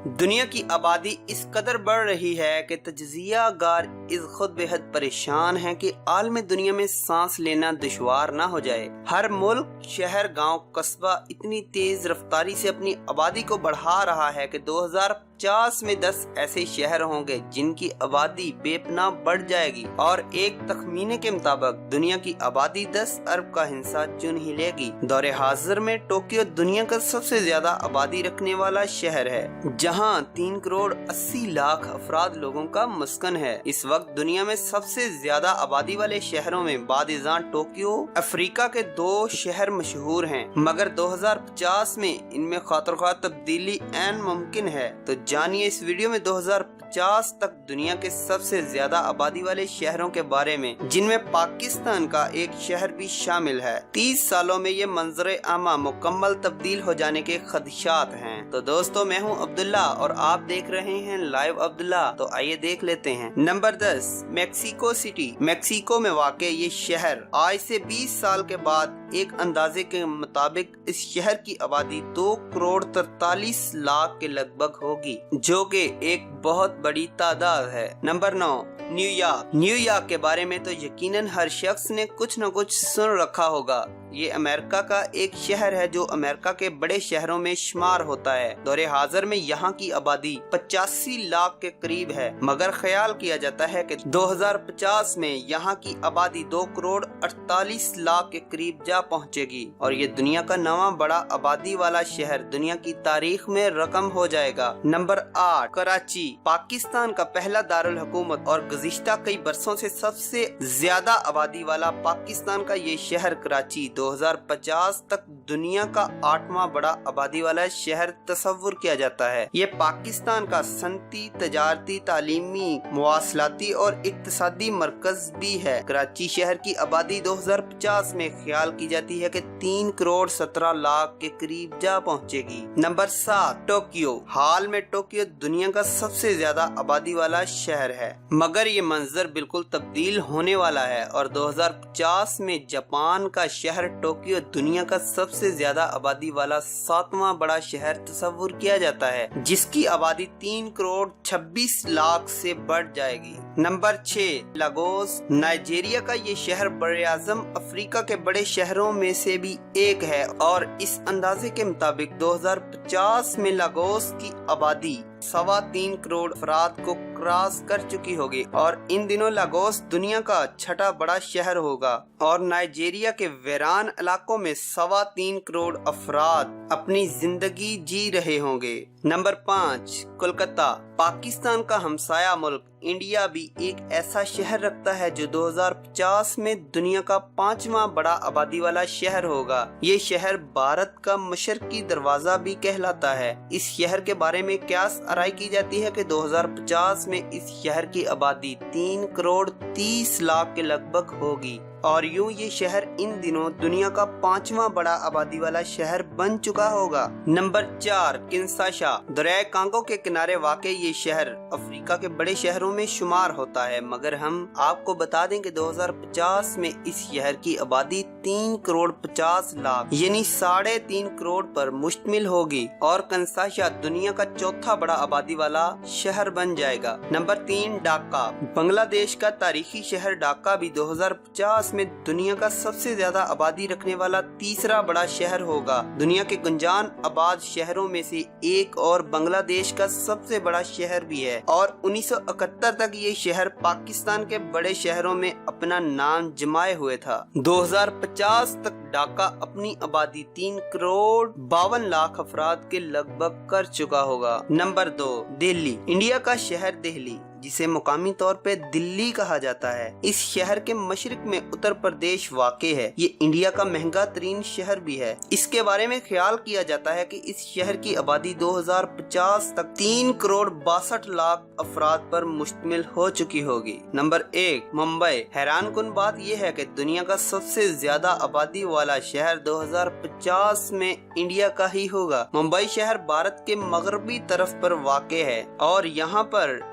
دنیا کی آبادی اس قدر بڑھ رہی ہے کہ تجزیہ گار اس خود بے حد پریشان ہیں کہ عالم دنیا میں سانس لینا دشوار نہ ہو جائے۔ ہر ملک، شہر، گاؤں، قصبہ اتنی تیز رفتاری سے اپنی آبادی کو بڑھا رہا ہے کہ 2050 میں 10 ایسے شہر ہوں گے جن کی آبادی بے پناہ بڑھ جائے گی، اور ایک تخمینے کے مطابق دنیا کی آبادی 10 ارب کا حصہ چن ہی لے گی۔ دور حاضر میں ٹوکیو دنیا کا سب سے زیادہ آبادی رکھنے والا شہر ہے، جہاں 3 کروڑ 80 لاکھ افراد لوگوں کا مسکن ہے۔ اس وقت دنیا میں سب سے زیادہ آبادی والے شہروں میں بعد ازاں ٹوکیو، افریقہ کے 2 شہر مشہور ہیں، مگر 2050 میں ان میں خاطرخواہ تبدیلی عین ممکن ہے۔ تو جانیے اس ویڈیو میں 2050 تک دنیا کے سب سے زیادہ آبادی والے شہروں کے بارے میں، جن میں پاکستان کا ایک شہر بھی شامل ہے۔ 30 سالوں میں یہ منظر عامہ مکمل تبدیل ہو جانے کے خدشات ہیں۔ تو دوستو، میں ہوں عبداللہ اور آپ دیکھ رہے ہیں لائیو عبداللہ۔ تو آئیے دیکھ لیتے ہیں۔ Number 10، Mexico city. میکسیکو میں واقع یہ شہر آج سے 20 سال کے بعد ایک اندازے کے مطابق اس شہر کی آبادی 2 کروڑ 43 لاکھ کے لگ بھگ ہوگی، جو کہ ایک بہت بڑی تعداد ہے۔ Number 9، new York. New York کے بارے میں تو یقیناً ہر شخص نے کچھ نہ کچھ سن رکھا ہوگا۔ یہ امریکہ کا ایک شہر ہے جو امریکہ کے بڑے شہروں میں شمار ہوتا ہے۔ دور حاضر میں یہاں کی آبادی 85 لاکھ کے قریب ہے، مگر خیال کیا جاتا ہے کہ 2050 میں یہاں کی آبادی 2 کروڑ 48 لاکھ کے قریب جا پہنچے گی، اور یہ دنیا کا 9واں بڑا آبادی والا شہر دنیا کی تاریخ میں رقم ہو جائے گا۔ نمبر 8، کراچی۔ پاکستان کا پہلا دارالحکومت اور گزشتہ کئی برسوں سے سب سے زیادہ آبادی والا پاکستان کا یہ شہر کراچی 2050 تک دنیا کا 8واں بڑا آبادی والا شہر تصور کیا جاتا ہے۔ یہ پاکستان کا صنعتی، تجارتی، تعلیمی، مواصلاتی اور اقتصادی مرکز بھی ہے۔ کراچی شہر کی آبادی 2050 میں خیال کی جاتی ہے کہ 3 کروڑ 17 لاکھ کے قریب جا پہنچے گی۔ Number 7، Tokyo. حال میں ٹوکیو دنیا کا سب سے زیادہ آبادی والا شہر ہے، مگر یہ منظر بالکل تبدیل ہونے والا ہے، اور 2050 میں جاپان کا شہر ٹوکیو دنیا کا سب سے زیادہ آبادی والا 7واں بڑا شہر تصور کیا جاتا ہے، جس کی آبادی 3 کروڑ 26 لاکھ سے بڑھ جائے گی۔ Number 6، Lagos. نائجیریا کا یہ شہر براعظم افریقہ کے بڑے شہروں میں سے بھی ایک ہے، اور اس اندازے کے مطابق 2050 میں لاگوس کی آبادی 3.25 کروڑ افراد کو کراس کر چکی ہوگی، اور ان دنوں لاگوس دنیا کا 6واں بڑا شہر ہوگا، اور نائجیریا کے ویران علاقوں میں 3.25 کروڑ افراد اپنی زندگی جی رہے ہوں گے۔ نمبر 5، کولکتہ۔ پاکستان کا ہمسایہ ملک انڈیا بھی ایک ایسا شہر رکھتا ہے جو 2050 میں دنیا کا 5واں بڑا آبادی والا شہر ہوگا۔ یہ شہر بھارت کا مشرقی دروازہ بھی کہلاتا ہے۔ اس شہر کے بارے میں قیاس آرائی کی جاتی ہے کہ 2050 میں اس شہر کی آبادی 3 کروڑ 30 لاکھ کے لگ بھگ ہوگی، اور یوں یہ شہر ان دنوں دنیا کا 5واں بڑا آبادی والا شہر بن چکا ہوگا۔ نمبر 4، کنشاسا۔ دریائے کانگو کے کنارے واقع یہ شہر افریقہ کے بڑے شہروں میں شمار ہوتا ہے، مگر ہم آپ کو بتا دیں کہ 2050 میں اس شہر کی آبادی 3 کروڑ 50 لاکھ یعنی 3.5 کروڑ پر مشتمل ہوگی، اور کنشاسا دنیا کا 4تھا بڑا آبادی والا شہر بن جائے گا۔ نمبر 3، ڈھاکہ۔ بنگلہ دیش کا تاریخی شہر ڈھاکہ بھی 2050 میں دنیا کا سب سے زیادہ آبادی رکھنے والا 3را بڑا شہر ہوگا۔ دنیا کے گنجان آباد شہروں میں سے ایک اور بنگلہ دیش کا سب سے بڑا شہر بھی ہے، اور 1971 تک یہ شہر پاکستان کے بڑے شہروں میں اپنا نام جمائے ہوئے تھا۔ 2050 تک ڈھاکہ اپنی آبادی 3 کروڑ 52 لاکھ افراد کے لگ بھگ کر چکا ہوگا۔ نمبر 2، دہلی۔ انڈیا کا شہر دہلی، جسے مقامی طور پہ دلی کہا جاتا ہے، اس شہر کے مشرق میں اتر پردیش واقع ہے۔ یہ انڈیا کا مہنگا ترین شہر بھی ہے۔ اس کے بارے میں خیال کیا جاتا ہے کہ اس شہر کی آبادی 2050 تک 3 کروڑ 62 لاکھ افراد پر مشتمل ہو چکی ہوگی۔ نمبر 1، ممبئی۔ حیران کن بات یہ ہے کہ دنیا کا سب سے زیادہ آبادی والا شہر 2050 میں انڈیا کا ہی ہوگا۔ ممبئی شہر بھارت کے مغربی طرف پر واقع ہے، اور یہاں پر